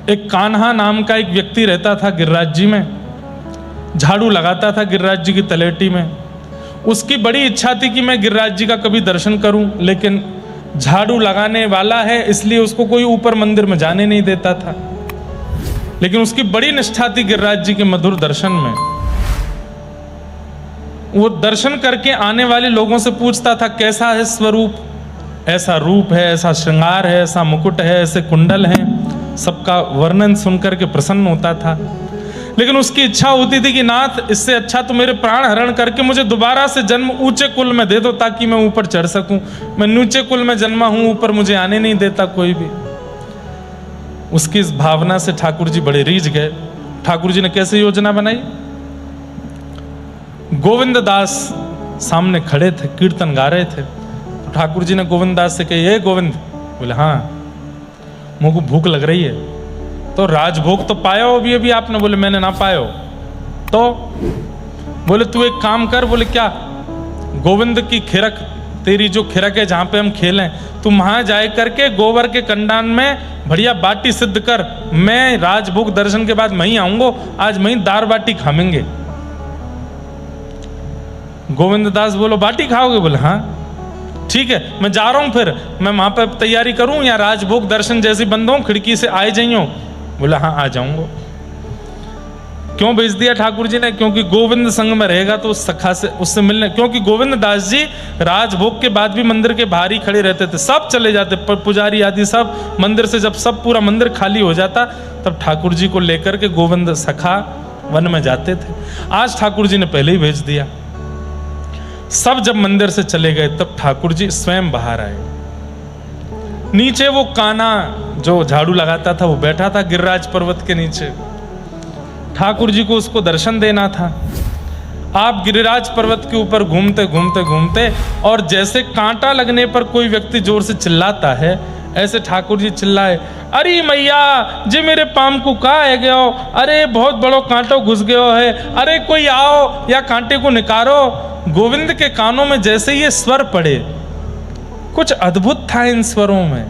एक कान्हा नाम का एक व्यक्ति रहता था गिरिराज जी में, झाड़ू लगाता था गिरिराज जी की तलेटी में। उसकी बड़ी इच्छा थी कि मैं गिरिराज जी का कभी दर्शन करूं, लेकिन झाड़ू लगाने वाला है इसलिए उसको कोई ऊपर मंदिर में जाने नहीं देता था। लेकिन उसकी बड़ी निष्ठा थी गिरिराज जी के मधुर दर्शन में। वो दर्शन करके आने वाले लोगों से पूछता था कैसा है स्वरूप, ऐसा रूप है, ऐसा श्रृंगार है, ऐसा मुकुट है, ऐसे कुंडल हैं। सबका वर्णन सुनकर के प्रसन्न होता था। लेकिन उसकी इच्छा होती थी कि नाथ, इससे अच्छा तो मेरे प्राण हरण करके मुझे दोबारा से जन्म ऊंचे कुल में दे दो ताकि मैं ऊपर चढ़ सकूं। मैं नीचे कुल में जन्मा हूं, ऊपर मुझे आने नहीं देता कोई भी। उसकी इस भावना से ठाकुर जी बड़े रीझ गए। ठाकुर जी ने कैसे योजना बनाई? गोविंद दास सामने खड़े थे, कीर्तन गा रहे थे। तो ठाकुर जी ने गोविंद दास से कही, ए गोविंद। बोले हाँ, मुझको भूख लग रही है। तो राजभोग तो पायो अभी अभी आपने? बोले मैंने ना पायो। तो बोले तू एक काम कर। बोले क्या? गोविंद की खिरक, तेरी जो खिरक है जहां पे हम खेलें, तुम वहां जाए करके गोबर के कंडान में बढ़िया बाटी सिद्ध कर। मैं राजभोग दर्शन के बाद वहीं आऊंगा, आज वहीं दार बाटी खाएंगे। गोविंद दास बोलो बाटी खाओगे? बोले हाँ ठीक है, मैं जा रहा हूं, फिर मैं वहां पर तैयारी करूं या राजभोग दर्शन जैसी बंद हो, खिड़की से आए जाइयो। बोला हाँ आ जाऊंगा। क्यों भेज दिया ठाकुर जी ने? क्योंकि गोविंद संग में रहेगा तो उस सखा से, उससे मिलने। क्योंकि गोविंद दास जी राजभोग के बाद भी मंदिर के बाहर ही खड़े रहते थे, सब चले जाते, पुजारी आदि सब मंदिर से। जब सब पूरा मंदिर खाली हो जाता तब ठाकुर जी को लेकर के गोविंद सखा वन में जाते थे। आज ठाकुर जी ने पहले ही भेज दिया। सब जब मंदिर से चले गए तब ठाकुर जी स्वयं बाहर आए। नीचे वो कान्हा जो झाड़ू लगाता था वो बैठा था गिरिराज पर्वत के नीचे। ठाकुर जी को उसको दर्शन देना था। आप गिरिराज पर्वत के ऊपर घूमते घूमते घूमते, और जैसे कांटा लगने पर कोई व्यक्ति जोर से चिल्लाता है, ऐसे ठाकुर जी चिल्लाए, अरे मैया जे मेरे पाम को का है गयो, अरे बहुत बड़ो कांटो घुस गयो है, अरे कोई आओ या कांटे को निकारो। गोविंद के कानों में जैसे ये स्वर पड़े, कुछ अद्भुत था इन स्वरों में।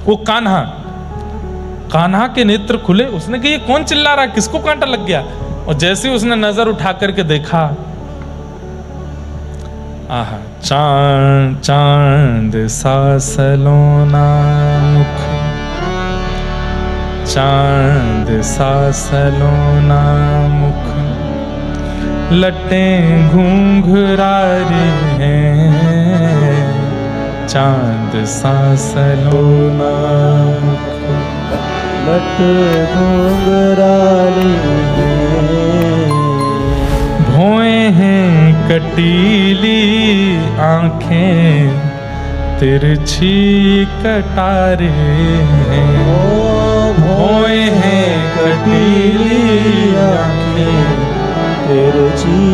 वो कान्हा के नेत्र खुले। उसने कहा ये कौन चिल्ला रहा, किसको कांटा लग गया? और जैसे ही उसने नजर उठा करके देखा, आहा, चांद चांद सा सलोना मुख, चांद सा सलोना मुख, लटें घूंघरारी हैं, चांद सा सलोना मुख, लटें घूंघरारी हैं, भौएं हैं कटीली आंखें, तिरछी कटारे हैं, भौएं हैं कटीली आंखें, तिरछी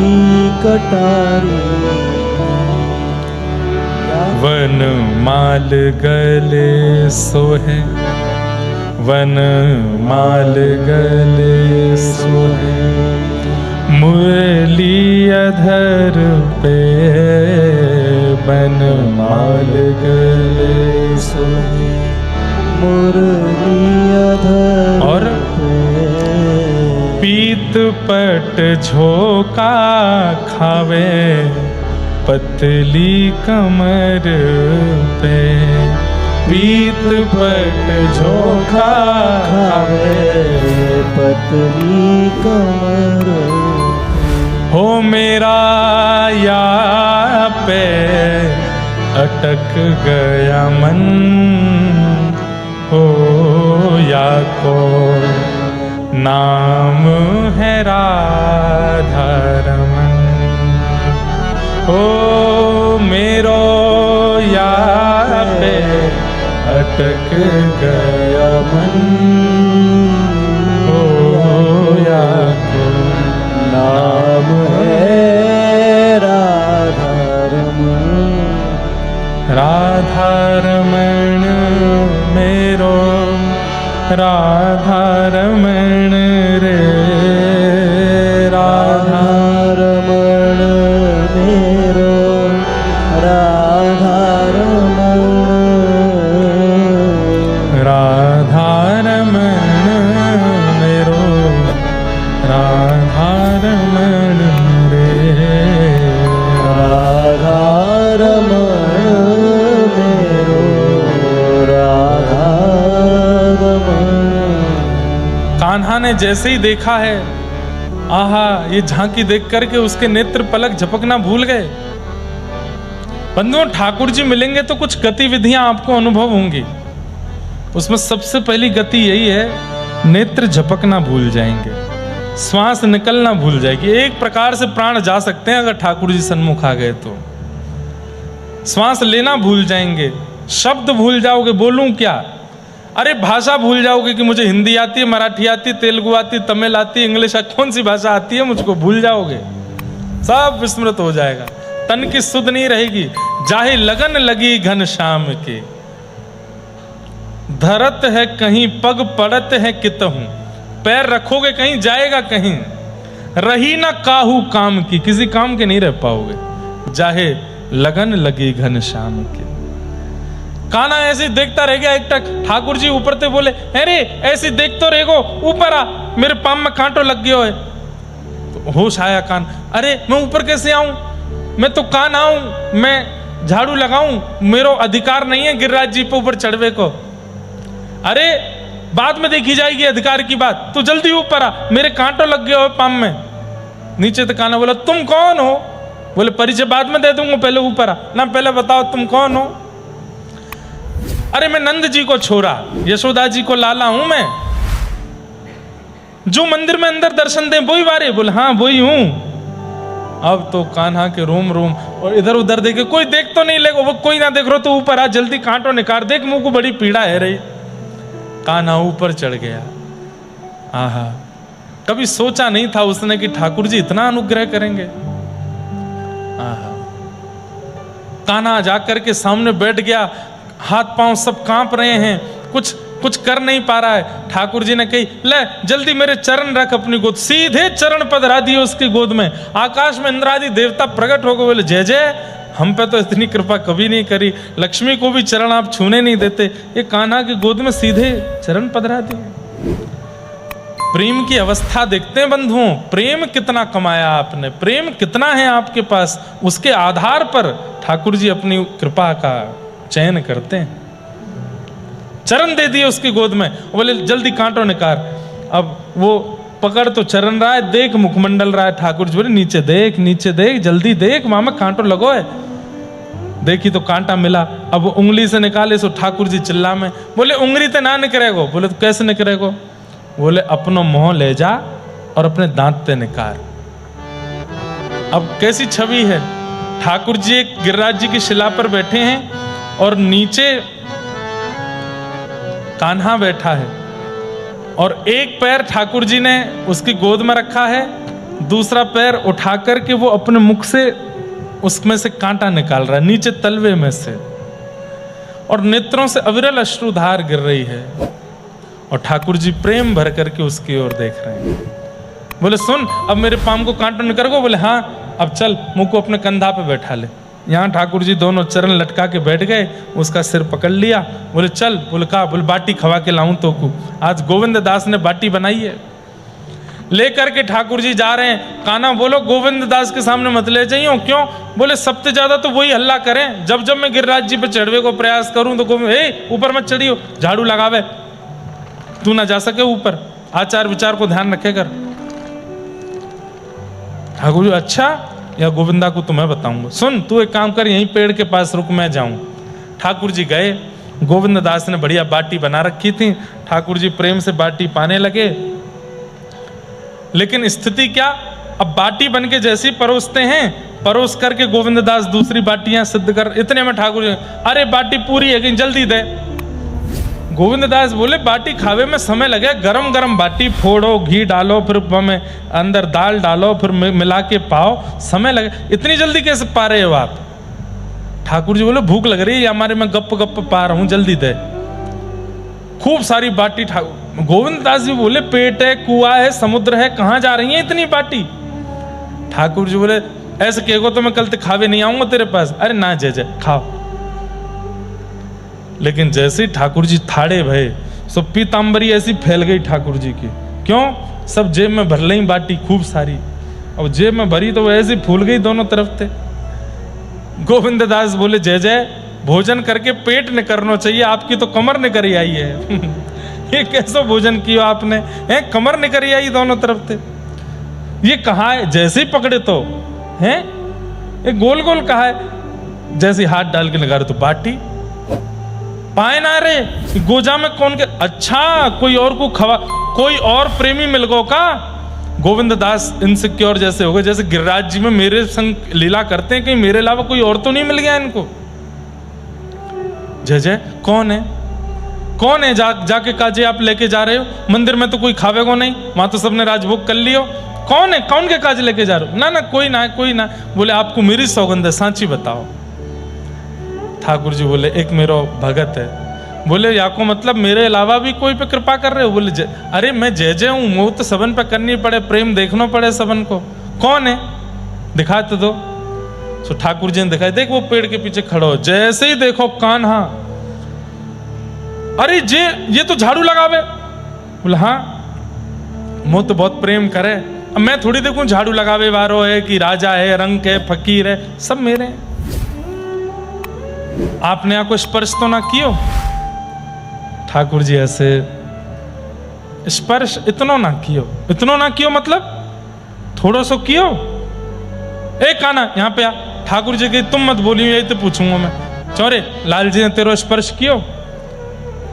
कटारे। वन माल गले सोहे, वन माल गले सोहे, मुरली अधर पे, वन माल गले सोहे, मुरली अधर और पीत पट झोंका खावे, पतली कमर पे, पीत पट झोंका खावे, पतली कमर पे। हो मेरा या पे अटक गया मन, हो या को नाम है राधा रमन, ओ मेरो या पे अटक गया मन, ओ या को नाम है राधा रमन, राधा रमन मेरो, राधा रमन रे, राधा रमन मेरो, राधा रमन, राधा रमण मेरो राधा रमण रे, राधा रमण मेरो राधा रमण। कान्हा ने जैसे ही देखा है, आहा, ये झांकी देख करके उसके नेत्र पलक झपकना भूल गए। बंधुओं, ठाकुर जी मिलेंगे तो कुछ गतिविधियां आपको अनुभव होंगी। उसमें सबसे पहली गति यही है, नेत्र झपकना भूल जाएंगे, श्वास निकलना भूल जाएगी। एक प्रकार से प्राण जा सकते हैं अगर ठाकुर जी सन्मुख आ गए तो। श्वास लेना भूल जाएंगे, शब्द भूल जाओगे, बोलूं क्या, अरे भाषा भूल जाओगे कि मुझे हिंदी आती है, मराठी आती है, तेलुगु आती है, तमिल आती है, इंग्लिश, कौन सी भाषा आती है मुझको भूल जाओगे, सब विस्मृत हो जाएगा, तन की सुध नहीं रहेगी। जाहे लगन लगी घन श्याम के, धरत है कहीं पग पड़त है कितहूं, पैर रखोगे कहीं जाएगा कहीं, रही ना काहू काम की, किसी काम के नहीं रह पाओगे। जाहे लगन लगी घन श्याम के। कान्हा ऐसे देखता रह गया एकटक। ठाकुर जी ऊपर ते बोले, अरे ऐसे देख तो रेगो, ऊपर आ, मेरे पाम में कांटो लग गयो है। तो होश आया कान, अरे मैं ऊपर कैसे आऊं, मैं तो कान आऊं, मैं झाड़ू लगाऊं, मेरा अधिकार नहीं है गिरिराज जी पे ऊपर चढ़वे को। अरे बाद में देखी जाएगी अधिकार की बात, तू जल्दी ऊपर आ, मेरे कांटो लग गए हो पाम में। नीचे तो कान्हा बोला, तुम कौन हो? बोले परिचय बाद में दे दूंगा, पहले ऊपर आ ना, पहले बताओ तुम कौन हो? अरे मैं नंद जी को छोरा, यशोदा जी को लाला हूं मैं, जो मंदिर में अंदर दर्शन दे वही वारे। बोले हाँ वही हूं। अब तो कान्हा के रोम रोम, और इधर उधर देखे, कोई देख तो नहीं लेगा, वो कोई ना देख रहा तो ऊपर आ, जल्दी कांटो निकाल, देख मुंह को बड़ी पीड़ा है रही। कान्हा ऊपर चढ़ गया। आहा, कभी सोचा नहीं था उसने कि ठाकुर जी इतना अनुग्रह करेंगे। आहा, कान्हा जाकर के सामने बैठ गया, हाथ पांव सब कांप रहे हैं, कुछ कर नहीं पा रहा है। ठाकुर जी ने कही, ले जल्दी मेरे चरण रख अपनी गोद, सीधे चरण पधरा दिए उसकी गोद में। आकाश में इंद्रादि देवता प्रकट हो गए, बोले जय जय, हम पे तो इतनी कृपा कभी नहीं करी, लक्ष्मी को भी चरण आप छूने नहीं देते, ये कान्हा की गोद में सीधे चरण पधरा दिए। प्रेम की अवस्था देखते हैं बंधुओं, प्रेम कितना कमाया आपने, प्रेम कितना है आपके पास, उसके आधार पर ठाकुर जी अपनी कृपा का चयन करते हैं। चरण दे दिए उसकी गोद में, बोले जल्दी कांटो निकाल। अब वो पकड़ तो चरण रहा है, देख मुखमंडल रहा है, ठाकुर जी बोले नीचे देख, नीचे देख, जल्दी देख, मामा कांटो लगो है। देखी तो कांटा मिला, अब उंगली से निकाले सो ठाकुर जी चिल्ला में, बोले उंगली तो ना निकलेगो। बोले तो कैसे निकलेगो? बोले अपनो मुंह ले जा और अपने दांत ते निकाल। अब कैसी छवि है, ठाकुर जी एक गिरिराज जी की शिला पर बैठे हैं और नीचे कान्हा बैठा है, और एक पैर ठाकुर जी ने उसकी गोद में रखा है, दूसरा पैर उठा करके वो अपने मुख से उसमें से कांटा निकाल रहा है, नीचे तलवे में से, और नेत्रों से अविरल अश्रुधार गिर रही है, और ठाकुर जी प्रेम भर करके उसकी ओर देख रहे हैं। बोले सुन, अब मेरे पाम को कांटो निकल गो। बोले हाँ, अब चल मुंह को अपने कंधा पे बैठा ले। यहाँ ठाकुर जी दोनों चरण लटका के बैठ गए, उसका सिर पकड़ लिया। बोले चल, बोले कहा, बोले बाटी खवा के लाऊं तो को। आज गोविंद दास ने बाटी बनाई है, लेकर के ठाकुर जी जा रहे हैं। कान्हा बोलो गोविंद दास के सामने मत ले जाइयो। क्यों? बोले सबसे ज्यादा तो वही हल्ला करें, जब जब मैं गिरिराज जी पे चढ़वे को प्रयास करूं तो गोविंद ऊपर मत चढ़ियो, झाड़ू लगावे, तू ना जा सके ऊपर, आचार विचार को ध्यान रखे कर। ठाकुर जी अच्छा, या गोविंदा को तुम्हें बताऊंगा, सुन तू एक काम कर, यहीं पेड़ के पास रुक, मैं जाऊं। ठाकुर जी गए, गोविंद दास ने बढ़िया बाटी बना रखी थी, ठाकुर जी प्रेम से बाटी पाने लगे। लेकिन स्थिति क्या, अब बाटी बन के जैसी परोसते हैं, परोस करके गोविंद दास दूसरी बाटियां सिद्ध कर, इतने में ठाकुर जी, अरे बाटी पूरी है कि जल्दी दे। गोविंद दास बोले बाटी खावे में समय लगे, गरम गरम बाटी फोड़ो, घी डालो, फिर में अंदर दाल डालो, फिर मिला के पाओ, समय लगे, इतनी जल्दी कैसे पा रहे हो आप? ठाकुर जी बोले भूख लग रही है हमारे, में गप गप पा रहा हूं, जल्दी दे। खूब सारी बाटी। गोविंद दास जी बोले पेट है, कुआ है, समुद्र है, कहां जा रही है इतनी बाटी? ठाकुर जी बोले ऐसे कहो तो मैं कल तक खावे नहीं आऊंगा तेरे पास। अरे ना जय जय, खाओ। लेकिन जैसे ठाकुर जी थाड़े भये, सो पीताम्बरी ऐसी फैल गई ठाकुर जी की। क्यों? सब जेब में भर ली बाटी खूब सारी। अब जेब में भरी तो वो ऐसी फूल गई दोनों तरफ थे। गोविंद दास बोले जय जय, भोजन करके पेट न करना चाहिए, आपकी तो कमर न करी आई है। ये कैसा भोजन किया आपने, है कमर न करी आई दोनों तरफ थे। ये कहा है, जैसे ही पकड़े तो हैं ये गोल गोल कहा है, जैसे हाथ डाल के लगा रहे तो बाटी पाए ना रे गोजा में कौन के। अच्छा कोई और को खवा, कोई और प्रेमी मिल गो का। गोविंद दास इनसिक्योर जैसे हो गए, जैसे गिरिराज जी में मेरे संग लीला करते हैं, कहीं मेरे अलावा कोई और तो नहीं मिल गया इनको। जय जय कौन है, कौन है? जाके काजे आप लेके जा रहे हो, मंदिर में तो कोई खावेगो नहीं, वहां तो सबने राजभोग कर लियो। कौन है, कौन के काज लेके जा रहे हो? ना ना कोई ना है, कोई ना। बोले आपको मेरी सौगंध है, सांची बताओ। ठाकुर जी बोले एक मेरा भगत है। बोले या को मतलब मेरे अलावा भी कोई पे कृपा कर रहे हो? बोले अरे मैं जय जय हूं, मुंह तो सबन पे करनी पड़े, प्रेम देखना पड़े सबन को। कौन है दिखा तो दो। तो ठाकुर जी ने दिखाई, देख वो पेड़ के पीछे खड़ो हो। जैसे ही देखो कान्हा, अरे ये तो झाड़ू लगावे। बोले हाँ मुंह तो बहुत प्रेम करे, अब मैं थोड़ी देखूं झाड़ू लगावे वारो है कि राजा है, रंग है, फकीर है, सब मेरे हैं। आपने यहाँ को स्पर्श तो ना कियो? ठाकुर जी ऐसे स्पर्श इतना ना कियो, इतना ना कियो मतलब थोड़ा सो कियो। ए काना यहाँ पे आ। ठाकुर जी की तुम मत बोलियो, यही तो पूछूंगा मैं। चौरे लाल जी ने तेरो स्पर्श कियो?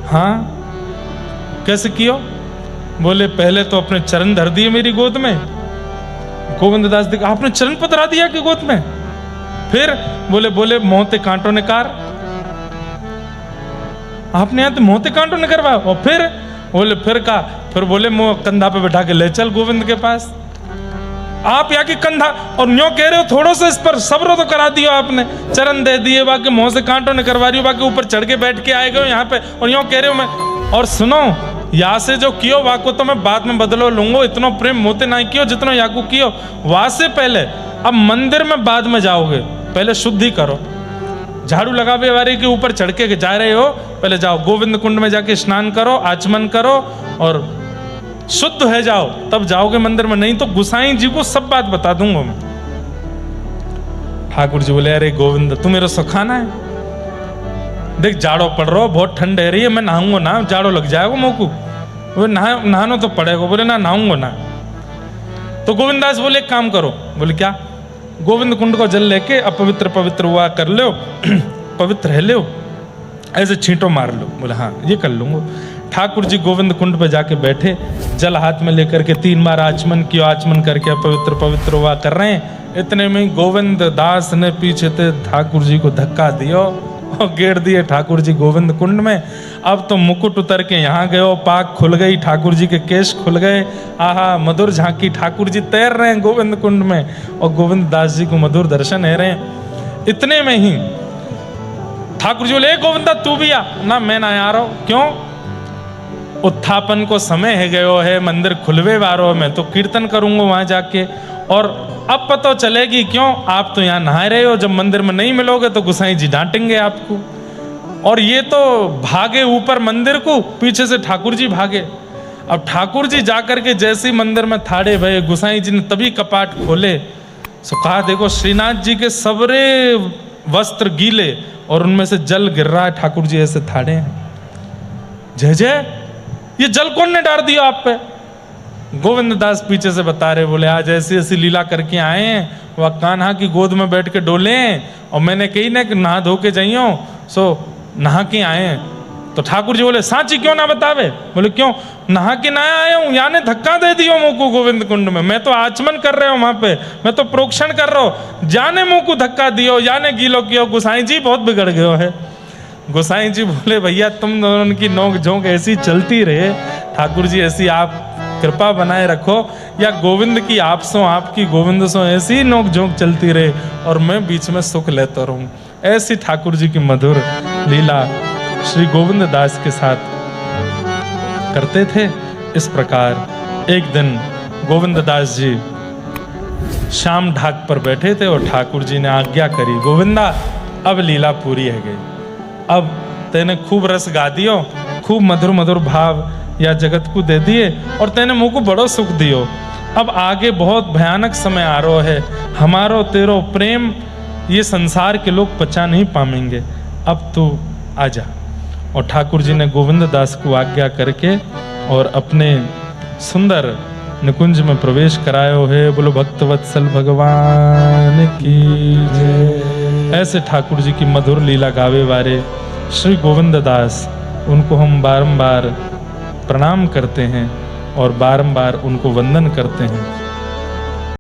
हाँ कैसे कियो? बोले पहले तो अपने चरण धर दिए मेरी गोद में। गोविंद दास देखा आपने चरण पधरा दिया कि गोद में? फिर बोले मोहते कांटों ने कार, आपने यहाँ तो मोहते कांटों ने करवा। और फिर का फिर बोले मुंह कंधा पे बैठा के ले चल गोविंद के पास। आप यहाँ की कंधा और न्यो कह रहे हो थोड़ा सा इस पर सब्र तो करा दियो आपने, चरण दे दिए, बाकी मुंह से कांटों ने करवा रही हो, बाकी ऊपर चढ़ के बैठ के आए गए यहाँ पे और यूं कह रहे हो मैं। और सुनो यहाँ से जो कियो वाको तो मैं बाद में बदलो लूंगो, इतना प्रेम मोते ना कियो जितना याकू कियो। वहां से पहले अब मंदिर में बाद में जाओगे, पहले शुद्धि करो। झाड़ू लगावे वाले के ऊपर चढ़ के जा रहे हो, पहले जाओ गोविंद कुंड में जाके स्नान करो, आचमन करो और शुद्ध है जाओ, तब जाओगे मंदिर में। नहीं तो गुसाई जी को सब बात बता दूंगा मैं। ठाकुर जी बोले अरे गोविंद तू मेरा सुखाना है, देख जाड़ो पड़ रहा हो, बहुत ठंड है रही है, मैं नहाऊंगा ना, जाड़ो लग जाएगा मोकू। बोले नहाना तो पड़ेगा। बोले ना नहाऊंगा ना। तो गोविंद दास बोले एक काम करो। बोले क्या? गोविंद कुंड को जल लेके अपवित्र पवित्र हुआ कर लो, पवित्र है लो, ऐसे छींटो मार लो। बोले हाँ ये कर लूंगा। ठाकुर जी गोविंद कुंड पे जाके बैठे, जल हाथ में लेकर के 3 बार आचमन किया, आचमन करके अपवित्र पवित्र हुआ कर रहे हैं। इतने में गोविंद दास ने पीछे से ठाकुर जी को धक्का दियो और गेर दिए ठाकुर जी गोविंद कुंड में। अब तो मुकुट उतर के यहाँ गए, पाक खुल गई, ठाकुर जी के केश खुल गए। आहा मधुर झांकी, ठाकुर जी तैर रहे हैं गोविंद कुंड में और गोविंद दास जी को मधुर दर्शन है रहे हैं। इतने में ही ठाकुर जी बोले गोविंदा तू भी आ ना। मैं ना आ रहा हूं। क्यों? उत्थापन को समय है गयो है, मंदिर खुलवे वारो, मैं तो कीर्तन करूंगा वहां जाके। और अब पता चलेगी क्यों आप तो यहाँ नहा रहे हो, जब मंदिर में नहीं मिलोगे तो गुसाई जी डांटेंगे आपको। और ये तो भागे ऊपर मंदिर को, पीछे से ठाकुर जी भागे। अब ठाकुर जी जाकर के जैसे ही मंदिर में थाड़े भये, गुसाई जी ने तभी कपाट खोले। सो कहा देखो श्रीनाथ जी के सबरे वस्त्र गीले और उनमें से जल गिर रहा है, ठाकुर जी ऐसे थाड़े हैं। जय जय ये जल कौन ने डाल दिया आप पे? गोविंद दास पीछे से बता रहे, बोले आज ऐसी ऐसी लीला करके आए हैं, वह कान्हा की गोद में बैठ के डोले हैं और मैंने कही ना कि नहा धो के जाइयो, सो नहा के आए हैं। तो ठाकुर जी बोले सांची क्यों ना बतावे? बोले क्यों? नहा के ना आया हूं, याने धक्का दे दियो मुंह को गोविंद कुंड में, मैं तो आचमन कर रहे हो वहां पे, मैं तो प्रोक्षण कर रहा हूं, जाने मुंह को धक्का दियो, याने गीलो कियो। गुसाई जी बहुत बिगड़ गयो है। गोसाई जी बोले भैया तुम दोनों की नोक झोंक ऐसी चलती रहे, ठाकुर जी ऐसी आप कृपा बनाए रखो, या गोविंद की आप सो आपकी गोविंद सो ऐसी नोक झोंक चलती रहे और मैं बीच में सुख लेता रहूं। ऐसी ठाकुर जी की मधुर लीला श्री गोविंद दास के साथ करते थे। इस प्रकार एक दिन गोविंद दास जी शाम ढाक पर बैठे थे और ठाकुर जी ने आज्ञा करी, गोविंदा अब लीला पूरी है गई, अब तेने खूब रस गा दियो, खूब मधुर मधुर भाव या जगत को दे दिए और तेने मुँह को बड़ो सुख दियो। अब आगे बहुत भयानक समय आ रहा है, हमारो तेरो प्रेम ये संसार के लोग पचा नहीं पाएंगे, अब तू आजा। और ठाकुर जी ने गोविंद दास को आज्ञा करके और अपने सुंदर निकुंज में प्रवेश करायो है। बोलो भक्तवत्सल भगवान की जय। ऐसे ठाकुर जी की मधुर लीला गावे वाले श्री गोविंद दास, उनको हम बारंबार प्रणाम करते हैं और बारंबार उनको वंदन करते हैं।